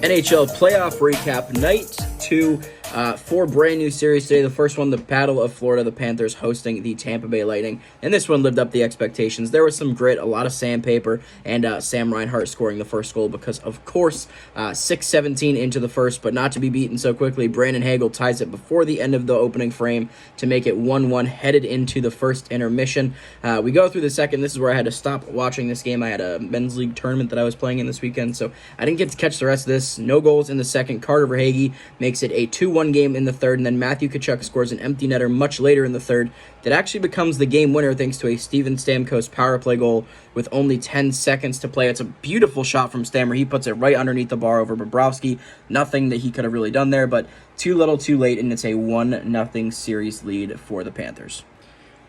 NHL playoff recap, night 2, 4 brand new series today. The first one, the Battle of Florida, the Panthers hosting the Tampa Bay Lightning, and this one lived up the expectations. There was some grit, a lot of sandpaper, and Sam Reinhart scoring the first goal because, of course, 6:17 into the first, but not to be beaten so quickly. Brandon Hagel ties it before the end of the opening frame to make it 1-1, headed into the first intermission. We go through the second. This is where I had to stop watching this game. I had a men's league tournament that I was playing in this weekend, so I didn't get to catch the rest of this. No goals in the second. Carter Verhaeghe makes it a 2-1 game in the third, and then Matthew Tkachuk scores an empty netter much later in the third that actually becomes the game winner thanks to a Steven Stamkos power play goal with only 10 seconds to play. It's a beautiful shot from Stammer. He puts it right underneath the bar over Bobrovsky. Nothing that he could have really done there, but too little too late, and it's a 1-0 series lead for the Panthers.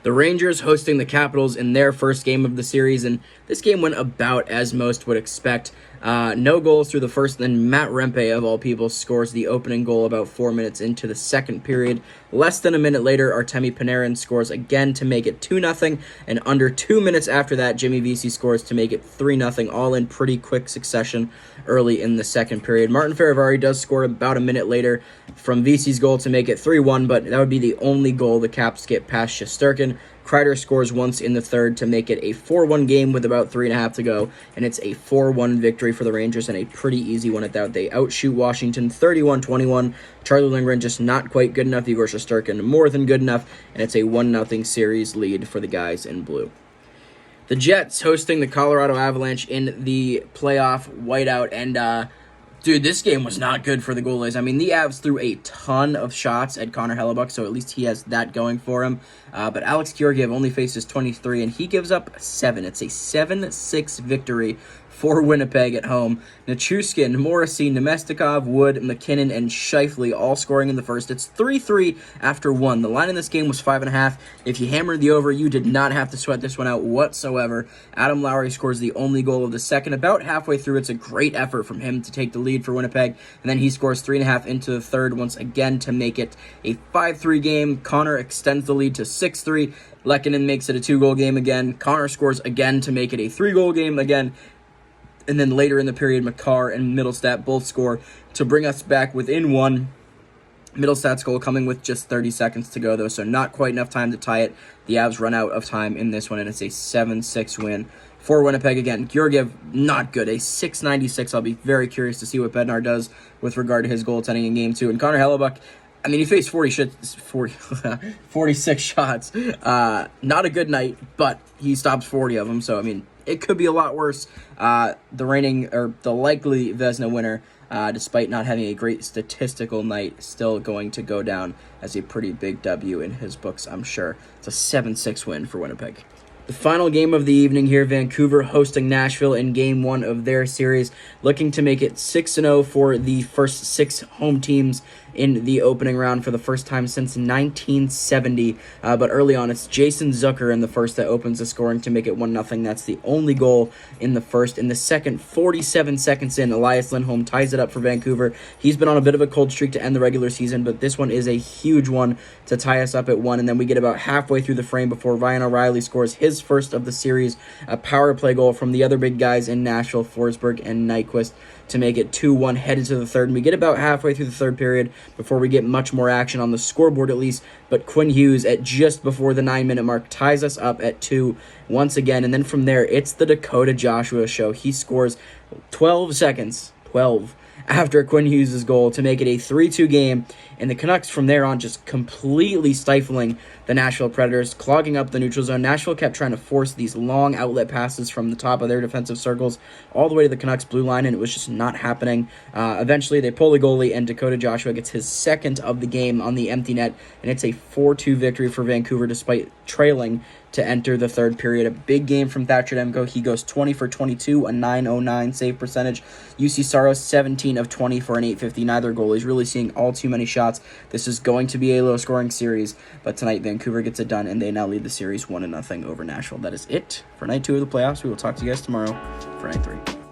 The Rangers hosting the Capitals in their first game of the series, and this game went about as most would expect. No goals through the first, and then Matt Rempe, of all people, scores the opening goal about 4 minutes into the second period. Less than a minute later, Artemi Panarin scores again to make it 2-0, and under 2 minutes after that, Jimmy Vesey scores to make it 3-0, all in pretty quick succession early in the second period. Martin Fehervary does score about a minute later from Vesey's goal to make it 3-1, but that would be the only goal the Caps get past Shesterkin. Kreider scores once in the third to make it a 4-1 game with about 3.5 to go, and it's a 4-1 victory for the Rangers, and a pretty easy one at that. They outshoot Washington 31-21. Charlie Lindgren just not quite good enough. Igor Shesterkin more than good enough, and it's a 1-0 series lead for the guys in blue. The Jets hosting the Colorado Avalanche in the playoff whiteout, and dude, this game was not good for the goalies. I mean, the Avs threw a ton of shots at Connor Hellebuck, so at least he has that going for him. But Alex Georgiev only faces 23, and he gives up 7. It's a 7-6 victory for Winnipeg at home. Nichushkin, Morrissey, Nemestikov, Wood, McKinnon, and Scheifele all scoring in the first. It's 3-3 after 1. The line in this game was 5.5. If you hammered the over, you did not have to sweat this one out whatsoever. Adam Lowry scores the only goal of the second. About halfway through, it's a great effort from him to take the lead for Winnipeg, and then he scores 3.5 into the third once again to make it a 5-3 game. Connor extends the lead to 6-3. Lehkonen makes it a 2-goal game again. Connor scores again to make it a 3-goal game again. And then later in the period, Makar and Middlestat both score to bring us back within 1. Middlestat's goal coming with just 30 seconds to go, though, so not quite enough time to tie it. The Avs run out of time in this one, and it's a 7-6 win for Winnipeg again. Georgiev, not good. A 6.96. I'll be very curious to see what Bednar does with regard to his goaltending in Game 2. And Connor Hellebuck, I mean, he faced 46 shots. Not a good night, but he stops 40 of them, so, I mean, it could be a lot worse. The likely Vezina winner, despite not having a great statistical night, still going to go down as a pretty big W in his books, I'm sure. It's a 7-6 win for Winnipeg. The final game of the evening here, Vancouver hosting Nashville in Game 1 of their series, looking to make it 6-0 for the first 6 home teams in the opening round for the first time since 1970. But early on, it's Jason Zucker in the first that opens the scoring to make it 1-0. That's the only goal in the first. In the second, 47 seconds in, Elias Lindholm ties it up for Vancouver. He's been on a bit of a cold streak to end the regular season, but this one is a huge one to tie us up at 1. And then we get about halfway through the frame before Ryan O'Reilly scores his first of the series, a power play goal from the other big guys in Nashville, Forsberg and Nyquist, to make it 2-1, headed to the third. And we get about halfway through the third period before we get much more action on the scoreboard at least, but Quinn Hughes at just before the 9-minute mark ties us up at 2 once again, and then from there, it's the Dakota Joshua show. He scores 12 seconds after Quinn Hughes' goal to make it a 3-2 game, and the Canucks from there on just completely stifling the Nashville Predators, clogging up the neutral zone. Nashville kept trying to force these long outlet passes from the top of their defensive circles all the way to the Canucks' blue line, and it was just not happening. Eventually, they pull the goalie, and Dakota Joshua gets his second of the game on the empty net, and it's a 4-2 victory for Vancouver despite trailing to enter the third period. A big game from Thatcher Demko. He goes 20 for 22, a .909 save percentage. UC Saros, 17 of 20 for an .850. Neither goalie's really seeing all too many shots. This is going to be a low-scoring series, but tonight Vancouver gets it done, and they now lead the series 1-0 over Nashville. That is it for Night 2 of the playoffs. We will talk to you guys tomorrow for Night 3.